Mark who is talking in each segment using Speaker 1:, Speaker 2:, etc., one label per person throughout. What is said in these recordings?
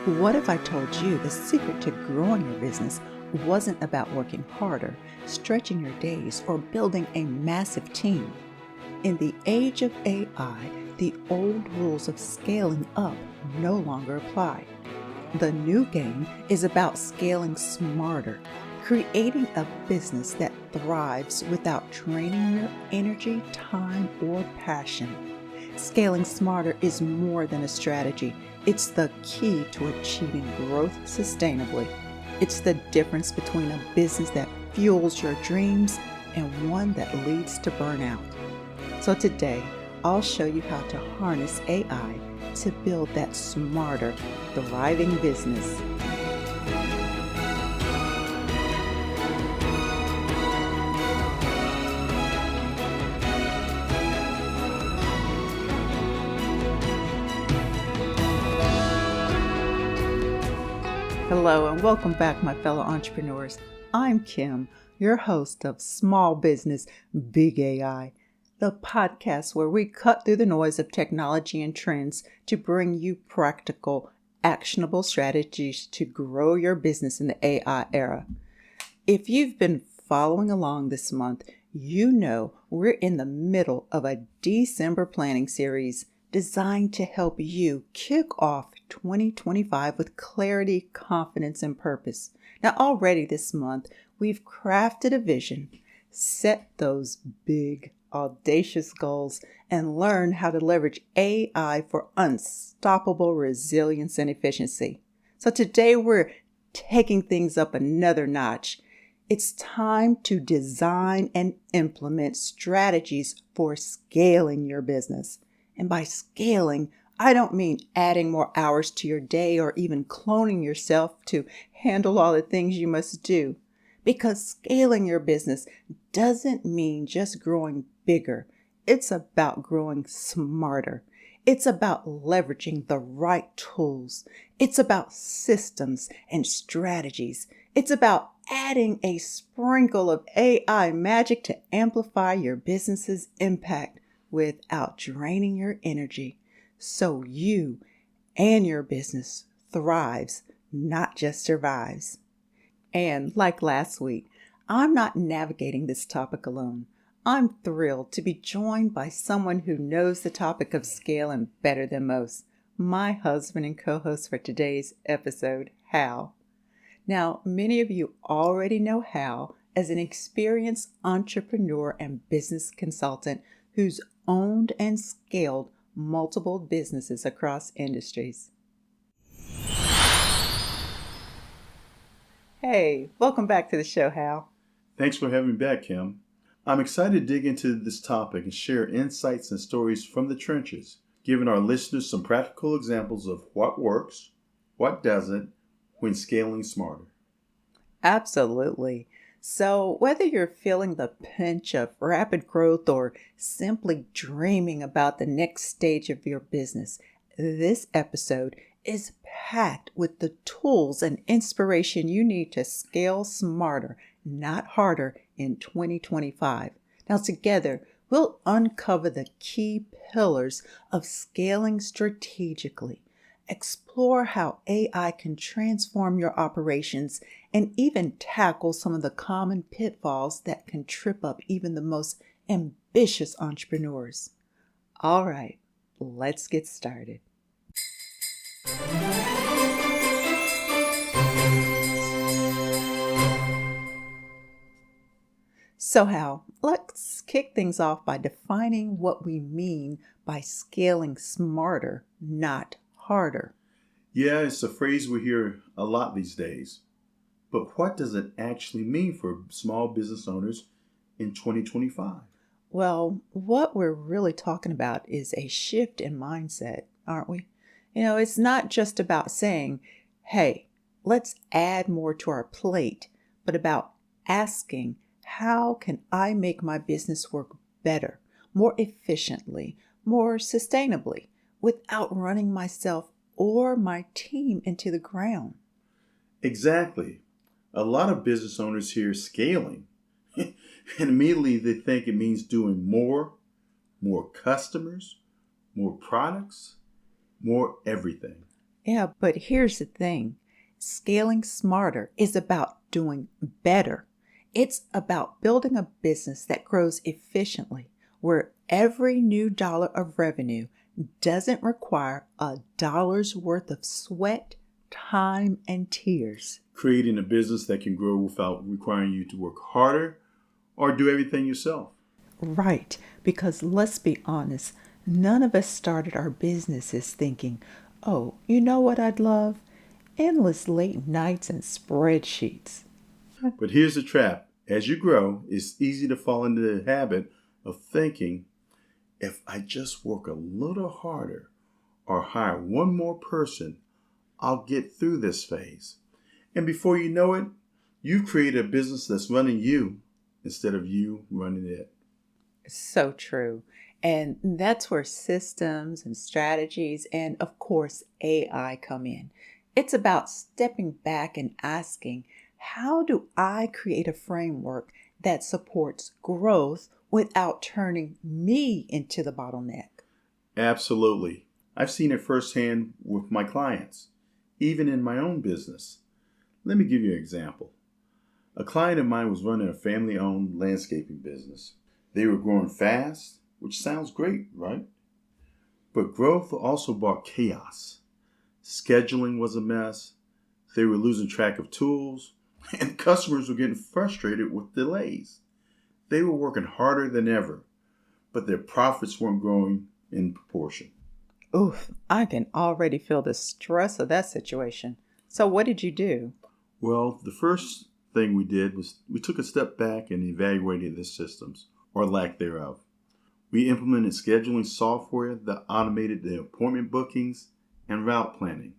Speaker 1: What if I told you the secret to growing your business wasn't about working harder, stretching your days, or building a massive team? In the age of AI, the old rules of scaling up no longer apply. The new game is about scaling smarter, creating a business that thrives without draining your energy, time, or passion. Scaling smarter is more than a strategy. It's the key to achieving growth sustainably. It's the difference between a business that fuels your dreams and one that leads to burnout. So today, I'll show you how to harness AI to build that smarter, thriving business. Hello and welcome back, my fellow entrepreneurs. I'm Kim, your host of Small Business, Big AI, the podcast where we cut through the noise of technology and trends to bring you practical, actionable strategies to grow your business in the AI era. If you've been following along this month, you know we're in the middle of a December planning series designed to help you kick off 2025 with clarity, confidence, and purpose. Now, already this month, we've crafted a vision, set those big, audacious goals, and learned how to leverage AI for unstoppable resilience and efficiency. So today, we're taking things up another notch. It's time to design and implement strategies for scaling your business. And by scaling, I don't mean adding more hours to your day or even cloning yourself to handle all the things you must do. Because scaling your business doesn't mean just growing bigger. It's about growing smarter. It's about leveraging the right tools. It's about systems and strategies. It's about adding a sprinkle of AI magic to amplify your business's impact without draining your energy, so you and your business thrives, not just survives. And like last week, I'm not navigating this topic alone. I'm thrilled to be joined by someone who knows the topic of scaling better than most, my husband and co-host for today's episode, Hal. Now, many of you already know Hal as an experienced entrepreneur and business consultant who's owned and scaled multiple businesses across industries. Hey, welcome back to the show, Hal.
Speaker 2: Thanks for having me back, Kim. I'm excited to dig into this topic and share insights and stories from the trenches, giving our listeners some practical examples of what works, what doesn't, when scaling smarter.
Speaker 1: Absolutely. So whether you're feeling the pinch of rapid growth or simply dreaming about the next stage of your business, this episode is packed with the tools and inspiration you need to scale smarter, not harder, in 2025. Now together, we'll uncover the key pillars of scaling strategically, explore how AI can transform your operations, and even tackle some of the common pitfalls that can trip up even the most ambitious entrepreneurs. All right, let's get started. So Hal, let's kick things off by defining what we mean by scaling smarter, not harder.
Speaker 2: Yeah, it's a phrase we hear a lot these days. But what does it actually mean for small business owners in 2025?
Speaker 1: Well, what we're really talking about is a shift in mindset, aren't we? It's not just about saying, hey, let's add more to our plate, but about asking, how can I make my business work better, more efficiently, more sustainably, without running myself or my team into the ground?
Speaker 2: Exactly. A lot of business owners hear scaling, and immediately they think it means doing more customers, more products, more everything.
Speaker 1: Yeah, but here's the thing. Scaling smarter is about doing better. It's about building a business that grows efficiently, where every new dollar of revenue doesn't require a dollar's worth of sweat, time, and tears.
Speaker 2: Creating a business that can grow without requiring you to work harder or do everything yourself.
Speaker 1: Right, because let's be honest, none of us started our businesses thinking, oh, you know what I'd love? Endless late nights and spreadsheets.
Speaker 2: But here's the trap. As you grow, it's easy to fall into the habit of thinking, if I just work a little harder or hire one more person, I'll get through this phase. And before you know it, you've created a business that's running you instead of you running it.
Speaker 1: So true. And that's where systems and strategies and, of course, AI come in. It's about stepping back and asking, how do I create a framework that supports growth without turning me into the bottleneck?
Speaker 2: Absolutely. I've seen it firsthand with my clients, even in my own business. Let me give you an example. A client of mine was running a family-owned landscaping business. They were growing fast, which sounds great, right? But growth also brought chaos. Scheduling was a mess. They were losing track of tools, and customers were getting frustrated with delays. They were working harder than ever, but their profits weren't growing in proportion.
Speaker 1: Oof, I can already feel the stress of that situation. So, what did you do?
Speaker 2: Well, the first thing we did was we took a step back and evaluated the systems, or lack thereof. We implemented scheduling software that automated the appointment bookings and route planning.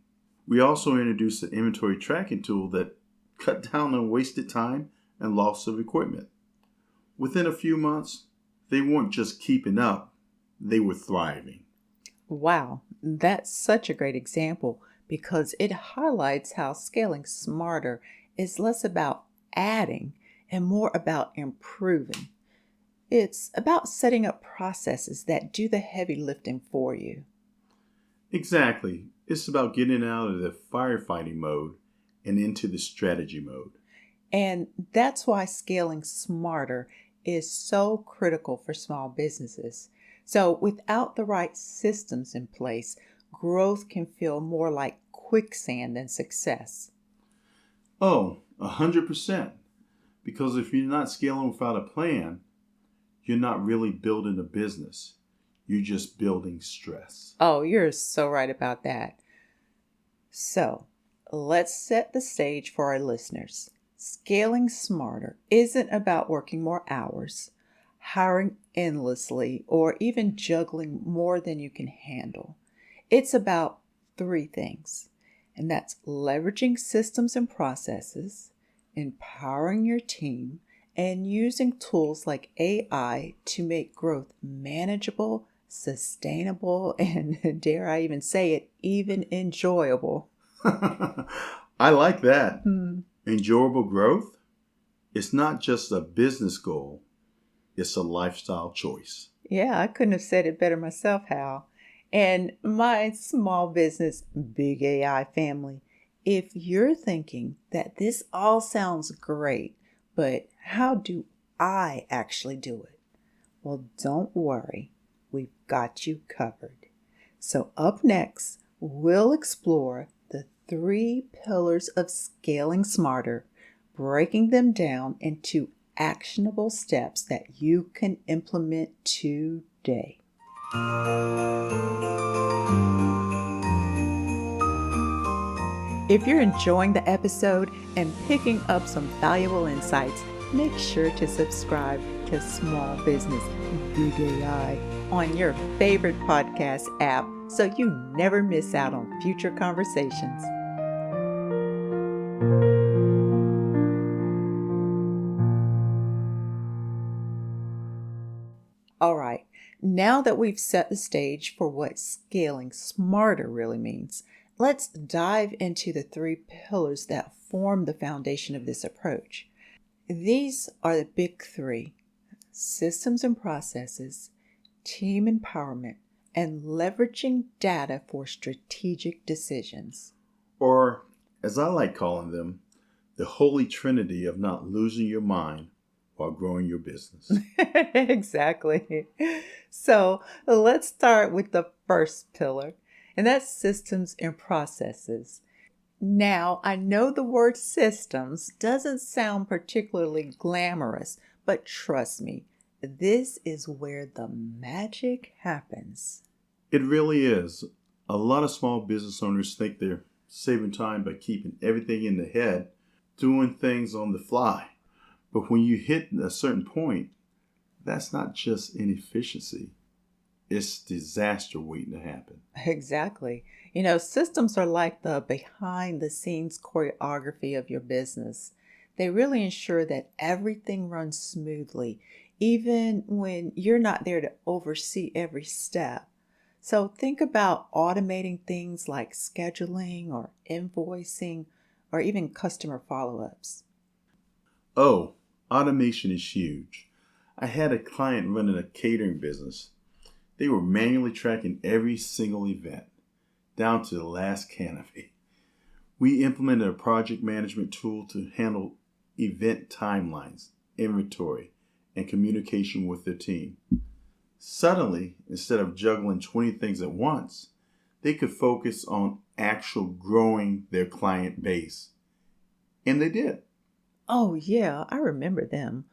Speaker 2: We also introduced an inventory tracking tool that cut down on wasted time and loss of equipment. Within a few months, they weren't just keeping up, they were thriving.
Speaker 1: Wow, that's such a great example because it highlights how scaling smarter is less about adding and more about improving. It's about setting up processes that do the heavy lifting for you.
Speaker 2: Exactly. It's about getting out of the firefighting mode and into the strategy mode.
Speaker 1: And that's why scaling smarter is so critical for small businesses. So, without the right systems in place, growth can feel more like quicksand than success.
Speaker 2: Oh, 100%. Because if you're not scaling without a plan, you're not really building a business. You're just building stress.
Speaker 1: Oh, you're so right about that. So, let's set the stage for our listeners. Scaling smarter isn't about working more hours, hiring endlessly, or even juggling more than you can handle. It's about three things, and that's leveraging systems and processes, empowering your team, and using tools like AI to make growth manageable, sustainable, and dare I even say it, even enjoyable.
Speaker 2: I like that.
Speaker 1: Hmm.
Speaker 2: Enjoyable growth? It's not just a business goal, it's a lifestyle choice.
Speaker 1: Yeah, I couldn't have said it better myself, Hal. And my small business, big AI family, if you're thinking that this all sounds great, but how do I actually do it? Well, don't worry, we've got you covered. So, up next, we'll explore the three pillars of scaling smarter, breaking them down into actionable steps that you can implement today. If you're enjoying the episode and picking up some valuable insights, make sure to subscribe to Small Business Big AI on your favorite podcast app so you never miss out on future conversations. All right, now that we've set the stage for what scaling smarter really means, let's dive into the three pillars that form the foundation of this approach. These are the big three: systems and processes, team empowerment, and leveraging data for strategic decisions.
Speaker 2: Or, as I like calling them, the holy trinity of not losing your mind while growing your business.
Speaker 1: Exactly. So let's start with the first pillar, and that's systems and processes. Now, I know the word systems doesn't sound particularly glamorous, but trust me, this is where the magic happens.
Speaker 2: It really is. A lot of small business owners think they're saving time by keeping everything in the head, doing things on the fly. But when you hit a certain point, that's not just inefficiency, it's disaster waiting to happen.
Speaker 1: Exactly. Systems are like the behind the scenes choreography of your business. They really ensure that everything runs smoothly, even when you're not there to oversee every step. So think about automating things like scheduling or invoicing or even customer follow ups.
Speaker 2: Oh, automation is huge. I had a client running a catering business. They were manually tracking every single event, down to the last canopy. We implemented a project management tool to handle event timelines, inventory, and communication with their team. Suddenly, instead of juggling 20 things at once, they could focus on actual growing their client base. And they did.
Speaker 1: Oh, yeah, I remember them.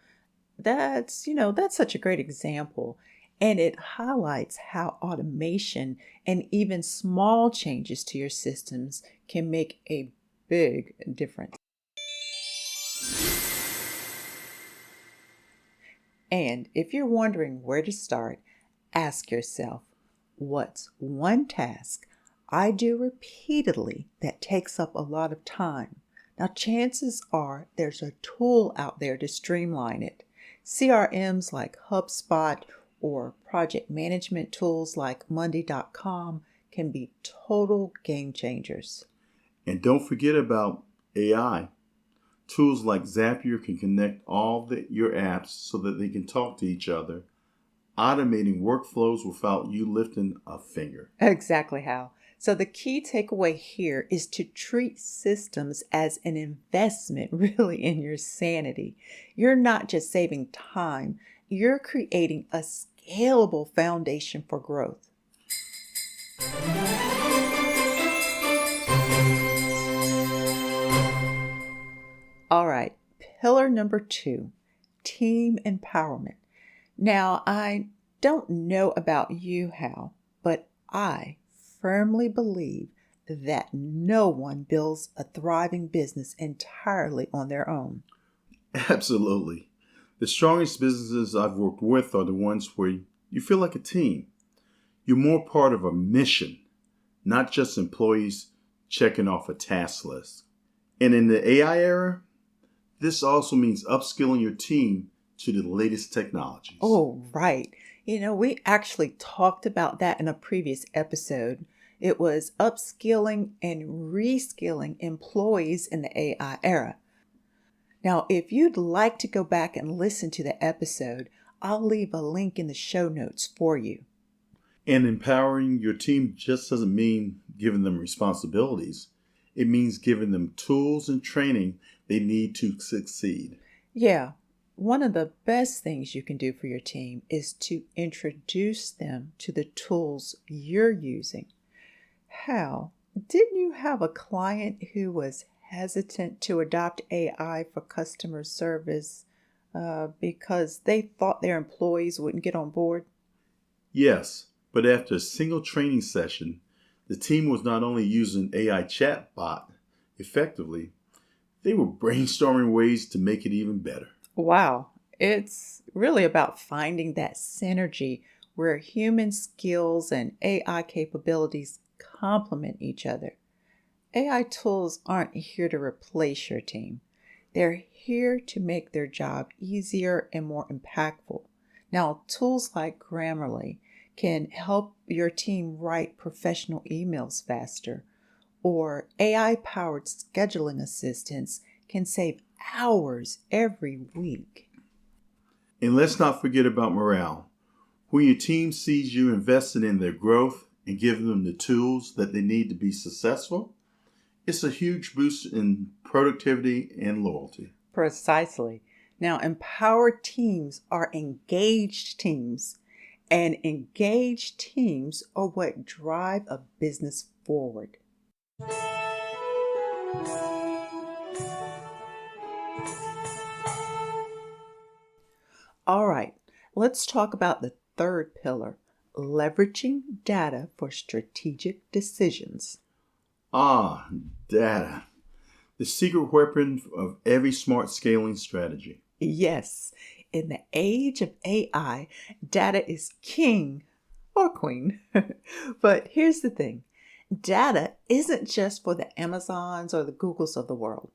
Speaker 1: That's such a great example. And it highlights how automation and even small changes to your systems can make a big difference. And if you're wondering where to start, ask yourself, what's one task I do repeatedly that takes up a lot of time? Now, chances are there's a tool out there to streamline it. CRMs like HubSpot or project management tools like Monday.com can be total game changers.
Speaker 2: And don't forget about AI. Tools like Zapier can connect your apps so that they can talk to each other, automating workflows without you lifting a finger.
Speaker 1: Exactly how. So the key takeaway here is to treat systems as an investment really in your sanity. You're not just saving time, you're creating a scalable foundation for growth. All right, pillar number 2, team empowerment. Now, I don't know about you, Hal, but I firmly believe that no one builds a thriving business entirely on their own.
Speaker 2: Absolutely. The strongest businesses I've worked with are the ones where you feel like a team. You're more part of a mission, not just employees checking off a task list. And in the AI era, this also means upskilling your team to the latest technologies.
Speaker 1: Oh, right. We actually talked about that in a previous episode. It was upskilling and reskilling employees in the AI era. Now, if you'd like to go back and listen to the episode, I'll leave a link in the show notes for you.
Speaker 2: And empowering your team just doesn't mean giving them responsibilities. It means giving them tools and training they need to succeed.
Speaker 1: Yeah, one of the best things you can do for your team is to introduce them to the tools you're using. How? Didn't you have a client who was hesitant to adopt AI for customer service because they thought their employees wouldn't get on board?
Speaker 2: Yes, but after a single training session, the team was not only using AI chatbot effectively, they were brainstorming ways to make it even better.
Speaker 1: Wow, it's really about finding that synergy where human skills and AI capabilities complement each other. AI tools aren't here to replace your team. They're here to make their job easier and more impactful. Now, tools like Grammarly can help your team write professional emails faster, or AI-powered scheduling assistants can save hours every week.
Speaker 2: And let's not forget about morale. When your team sees you investing in their growth and giving them the tools that they need to be successful, it's a huge boost in productivity and loyalty.
Speaker 1: Precisely. Now, empowered teams are engaged teams, and engaged teams are what drive a business forward. All right, let's talk about the third pillar, leveraging data for strategic decisions.
Speaker 2: Data. The secret weapon of every smart scaling strategy.
Speaker 1: Yes, in the age of AI, data is king or queen. But here's the thing, data isn't just for the Amazons or the Googles of the world.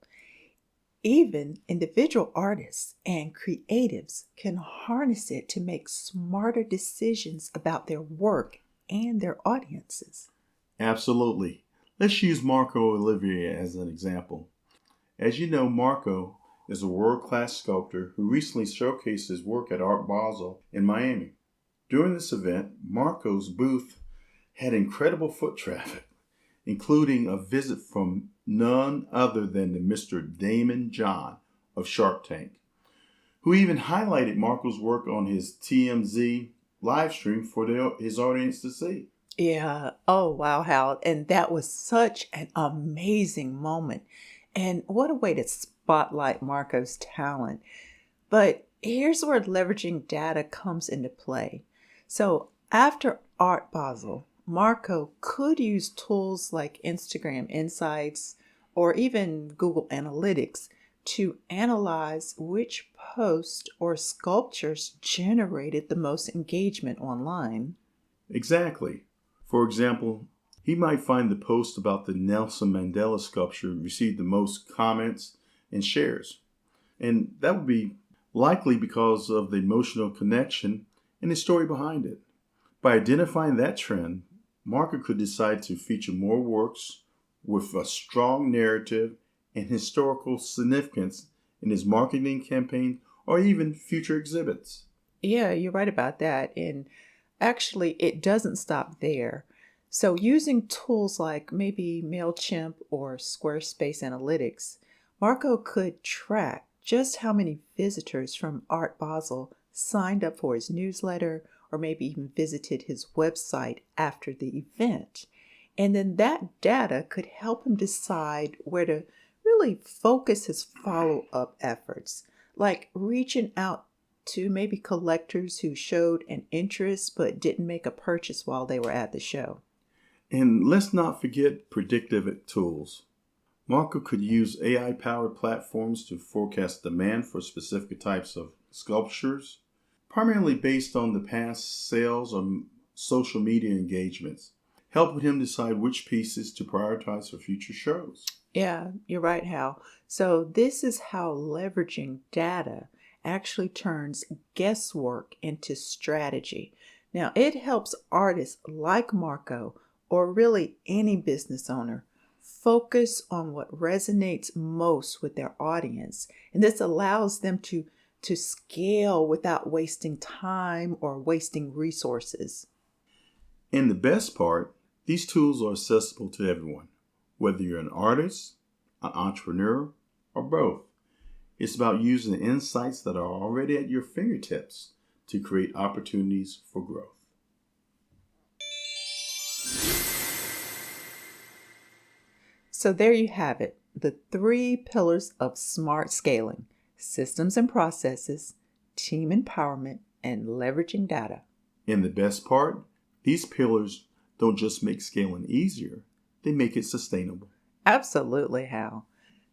Speaker 1: Even individual artists and creatives can harness it to make smarter decisions about their work and their audiences.
Speaker 2: Absolutely. Let's use Marco Olivier as an example. As you know, Marco is a world-class sculptor who recently showcased his work at Art Basel in Miami. During this event, Marco's booth had incredible foot traffic, including a visit from none other than the Mr. Damon John of Shark Tank, who even highlighted Marco's work on his TMZ live stream for his audience to see.
Speaker 1: Yeah. Oh, wow, Hal. And that was such an amazing moment. And what a way to spotlight Marco's talent. But here's where leveraging data comes into play. So after Art Basel, Marco could use tools like Instagram Insights or even Google Analytics to analyze which posts or sculptures generated the most engagement online.
Speaker 2: Exactly. For example, he might find the post about the Nelson Mandela sculpture received the most comments and shares. And that would be likely because of the emotional connection and the story behind it. By identifying that trend, Marco could decide to feature more works with a strong narrative and historical significance in his marketing campaign or even future exhibits.
Speaker 1: Yeah, you're right about that. And actually, it doesn't stop there. So, using tools like maybe MailChimp or Squarespace Analytics, Marco could track just how many visitors from Art Basel signed up for his newsletter or maybe even visited his website after the event. And then that data could help him decide where to really focus his follow-up efforts, like reaching out to maybe collectors who showed an interest but didn't make a purchase while they were at the show.
Speaker 2: And let's not forget predictive tools. Marco could use AI-powered platforms to forecast demand for specific types of sculptures, primarily based on the past sales or social media engagements, helping him decide which pieces to prioritize for future shows.
Speaker 1: Yeah, you're right, Hal. So this is how leveraging data actually turns guesswork into strategy. Now, it helps artists like Marco, or really any business owner, focus on what resonates most with their audience. And this allows them to scale without wasting time or wasting resources.
Speaker 2: And the best part, these tools are accessible to everyone, whether you're an artist, an entrepreneur, or both. It's about using the insights that are already at your fingertips to create opportunities for growth.
Speaker 1: So there you have it, the 3 pillars of smart scaling: systems and processes, team empowerment, and leveraging data.
Speaker 2: And the best part, these pillars don't just make scaling easier, they make it sustainable.
Speaker 1: Absolutely, Hal.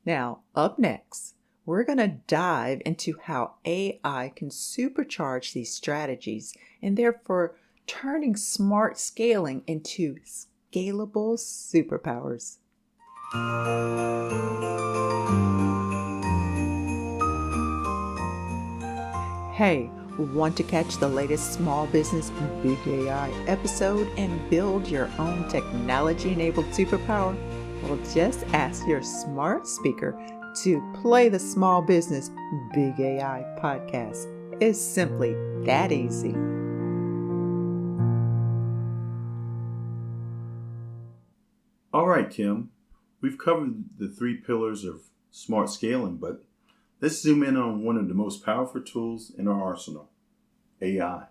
Speaker 1: Now, up next, we're going to dive into how AI can supercharge these strategies and therefore turning smart scaling into scalable superpowers. Hey, want to catch the latest Small Business Big AI episode and build your own technology-enabled superpower? Well, just ask your smart speaker to play the Small Business Big AI podcast. It's simply that easy.
Speaker 2: right, Kim. We've covered the three pillars of smart scaling, but let's zoom in on one of the most powerful tools in our arsenal, AI.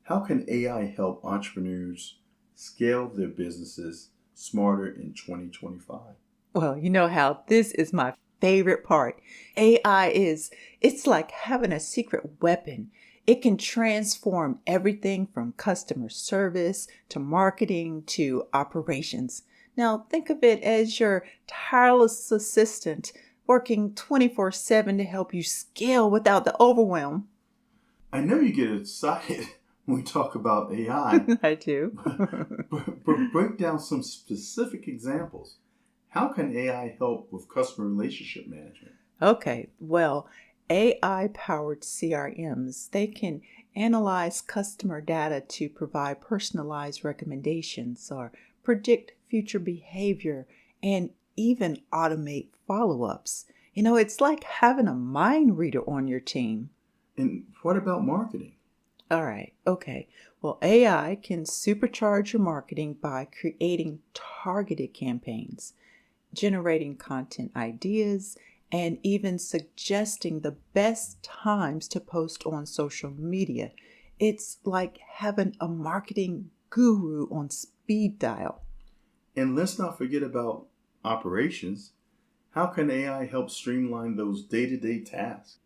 Speaker 2: How can AI help entrepreneurs scale their businesses smarter in 2025?
Speaker 1: Well, you know how this is my favorite part. It's like having a secret weapon. It can transform everything from customer service to marketing to operations. Now, think of it as your tireless assistant working 24/7 to help you scale without the overwhelm.
Speaker 2: I know you get excited when we talk about AI,
Speaker 1: I do.
Speaker 2: but break down some specific examples. How can AI help with customer relationship management?
Speaker 1: Okay, well, AI powered CRMs, they can analyze customer data to provide personalized recommendations or predict future behavior and even automate follow ups. It's like having a mind reader on your team.
Speaker 2: And what about marketing?
Speaker 1: All right, okay. Well, AI can supercharge your marketing by creating targeted campaigns, generating content ideas, and even suggesting the best times to post on social media. It's like having a marketing guru on speed dial.
Speaker 2: And let's not forget about operations. How can AI help streamline those day to day tasks?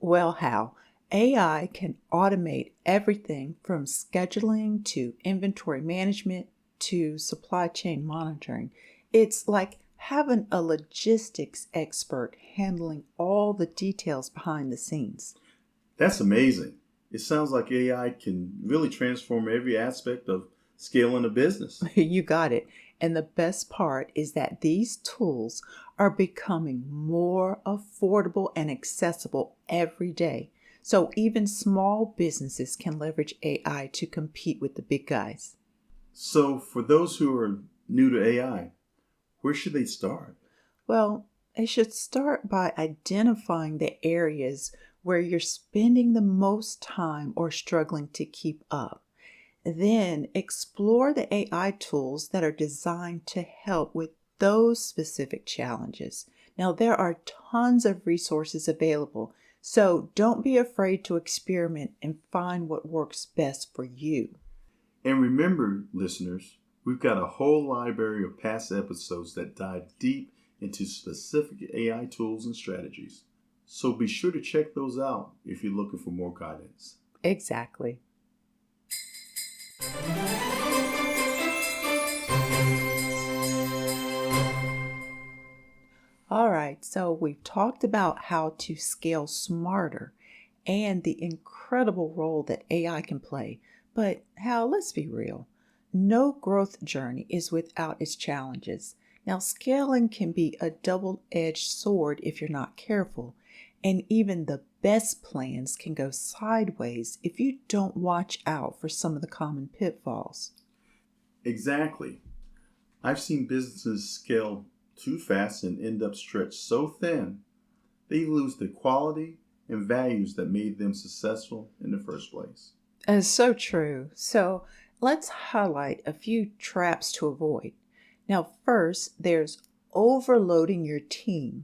Speaker 1: Well, how? AI can automate everything from scheduling to inventory management to supply chain monitoring. It's like having a logistics expert handling all the details behind the scenes.
Speaker 2: That's amazing. It sounds like AI can really transform every aspect of scaling a business.
Speaker 1: You got it. And the best part is that these tools are becoming more affordable and accessible every day. So even small businesses can leverage AI to compete with the big guys.
Speaker 2: So, for those who are new to AI, where should they start?
Speaker 1: Well, they should start by identifying the areas where you're spending the most time or struggling to keep up. Then explore the AI tools that are designed to help with those specific challenges. Now, there are tons of resources available, so don't be afraid to experiment and find what works best for you.
Speaker 2: And remember, listeners, we've got a whole library of past episodes that dive deep into specific AI tools and strategies. So be sure to check those out if you're looking for more guidance.
Speaker 1: Exactly. All right, so we've talked about how to scale smarter and the incredible role that AI can play. But Hal, let's be real. No growth journey is without its challenges. Now, scaling can be a double edged sword if you're not careful. And even the best plans can go sideways if you don't watch out for some of the common pitfalls.
Speaker 2: Exactly. I've seen businesses scale too fast and end up stretched so thin they lose the quality and values that made them successful in the first place.
Speaker 1: It's so true. So let's highlight a few traps to avoid. Now, first, there's overloading your team.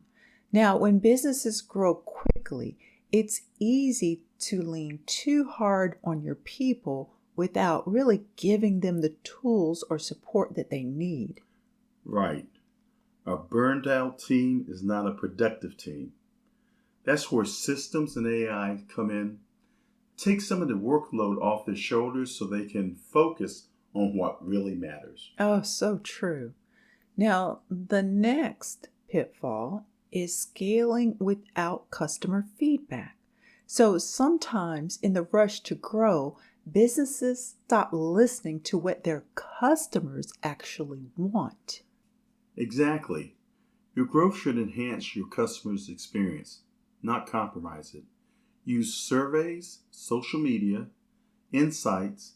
Speaker 1: Now, when businesses grow quickly, it's easy to lean too hard on your people without really giving them the tools or support that they need.
Speaker 2: Right. A burned out team is not a productive team. That's where systems and AI come in. Take some of the workload off their shoulders so they can focus on what really matters.
Speaker 1: Oh, so true. Now, the next pitfall is scaling without customer feedback. So sometimes in the rush to grow, businesses stop listening to what their customers actually want.
Speaker 2: Exactly. Your growth should enhance your customer's experience, not compromise it. Use surveys, social media, insights,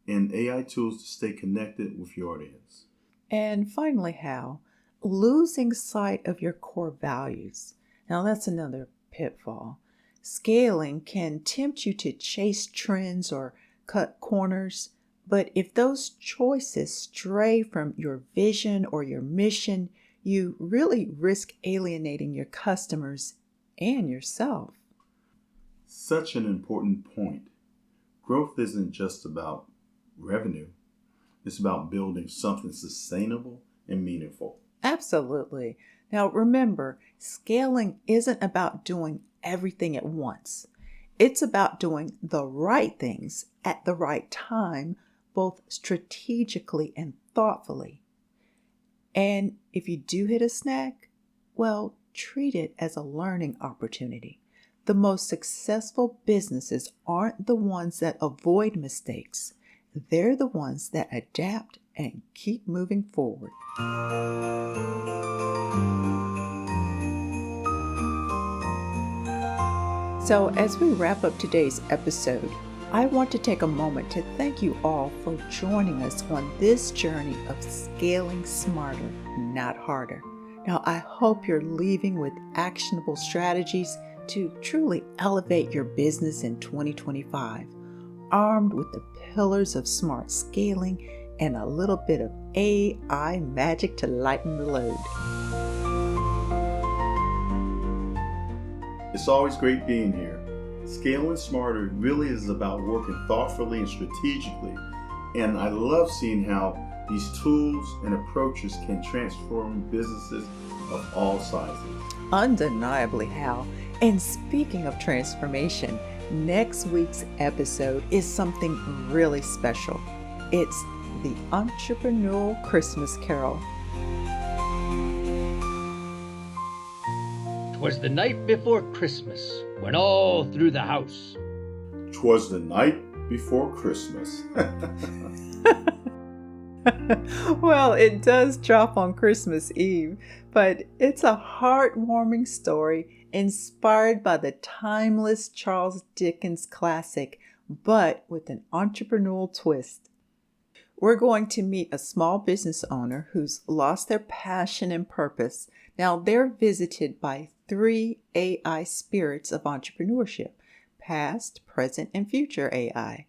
Speaker 2: and AI tools to stay connected with your audience.
Speaker 1: And finally, how? Losing sight of your core values. Now, that's another pitfall. Scaling can tempt you to chase trends or cut corners, But if those choices stray from your vision or your mission, you really risk alienating your customers and yourself.
Speaker 2: Such an important point. Growth isn't just about revenue, it's about building something sustainable and meaningful.
Speaker 1: Absolutely. Now remember, scaling isn't about doing everything at once. It's about doing the right things at the right time, both strategically and thoughtfully. And if you do hit a snag, well, treat it as a learning opportunity. The most successful businesses aren't the ones that avoid mistakes. They're the ones that adapt and keep moving forward. So, as we wrap up today's episode, I want to take a moment to thank you all for joining us on this journey of scaling smarter, not harder. Now, I hope you're leaving with actionable strategies to truly elevate your business in 2025, armed with the pillars of smart scaling and a little bit of AI magic to lighten the load.
Speaker 2: It's always great being here. Scaling Smarter really is about working thoughtfully and strategically, and I love seeing how these tools and approaches can transform businesses of all sizes.
Speaker 1: Undeniably, Hal. And speaking of transformation, next week's episode is something really special. It's the Entrepreneurial Christmas Carol.
Speaker 3: 'Twas the night before Christmas, when all through the house.
Speaker 2: 'Twas the night before Christmas.
Speaker 1: Well, it does drop on Christmas Eve, but it's a heartwarming story inspired by the timeless Charles Dickens classic, but with an entrepreneurial twist. We're going to meet a small business owner who's lost their passion and purpose. Now they're visited by 3 AI spirits of entrepreneurship: past, present, and future AI.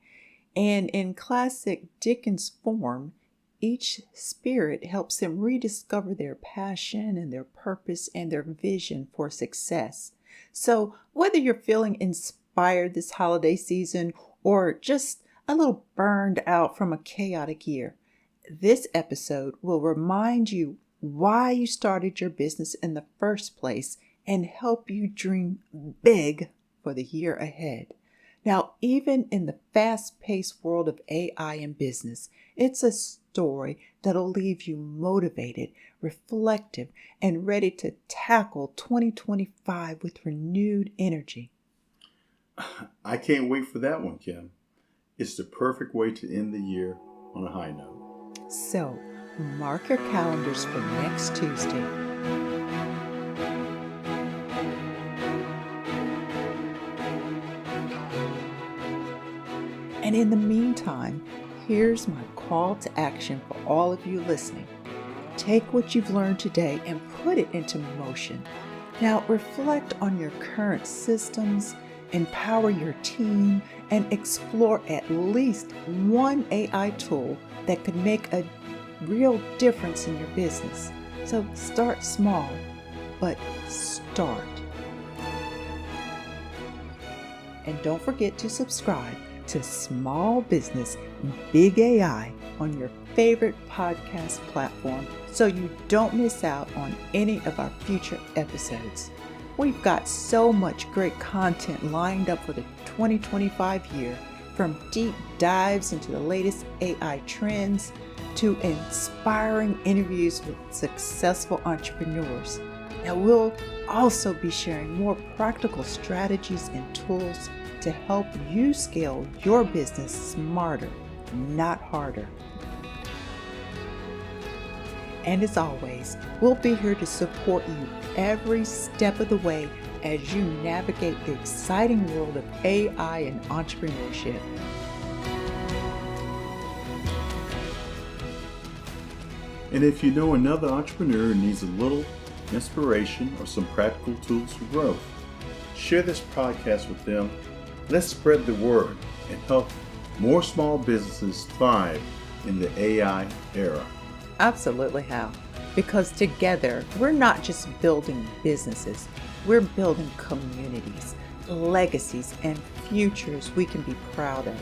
Speaker 1: And in classic Dickens form, each spirit helps them rediscover their passion and their purpose and their vision for success. So whether you're feeling inspired this holiday season or just a little burned out from a chaotic year, this episode will remind you why you started your business in the first place and help you dream big for the year ahead. Now, even in the fast-paced world of AI and business, it's a story that'll leave you motivated, reflective, and ready to tackle 2025 with renewed energy.
Speaker 2: I can't wait for that one, Kim. It's the perfect way to end the year on a high note.
Speaker 1: So, mark your calendars for next Tuesday. And in the meantime, here's my call to action for all of you listening. Take what you've learned today and put it into motion. Now reflect on your current systems, empower your team, and explore at least one AI tool that could make a real difference in your business. So start small, but start. And don't forget to subscribe to Small Business Big AI on your favorite podcast platform so you don't miss out on any of our future episodes. We've got so much great content lined up for the 2025 year, from deep dives into the latest AI trends to inspiring interviews with successful entrepreneurs. Now we'll also be sharing more practical strategies and tools to help you scale your business smarter, not harder. And as always, we'll be here to support you every step of the way as you navigate the exciting world of AI and entrepreneurship.
Speaker 2: And if you know another entrepreneur who needs a little inspiration or some practical tools for growth, share this podcast with them. Let's spread the word and help more small businesses thrive in the AI era.
Speaker 1: Absolutely, Hal. Because together, we're not just building businesses, we're building communities, legacies, and futures we can be proud of.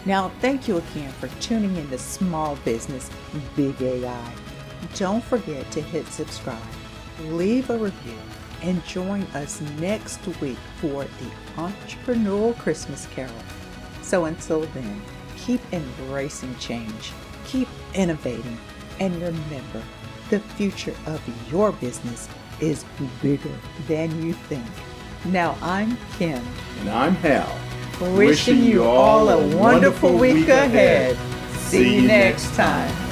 Speaker 1: Now, thank you again for tuning in to Small Business Big AI. Don't forget to hit subscribe, leave a review, and join us next week for the Entrepreneurial Christmas Carol. So until then, keep embracing change, keep innovating, and remember, the future of your business is bigger than you think. Now, I'm Kim.
Speaker 2: And I'm Hal.
Speaker 1: Wishing you all a wonderful week ahead. See you next time.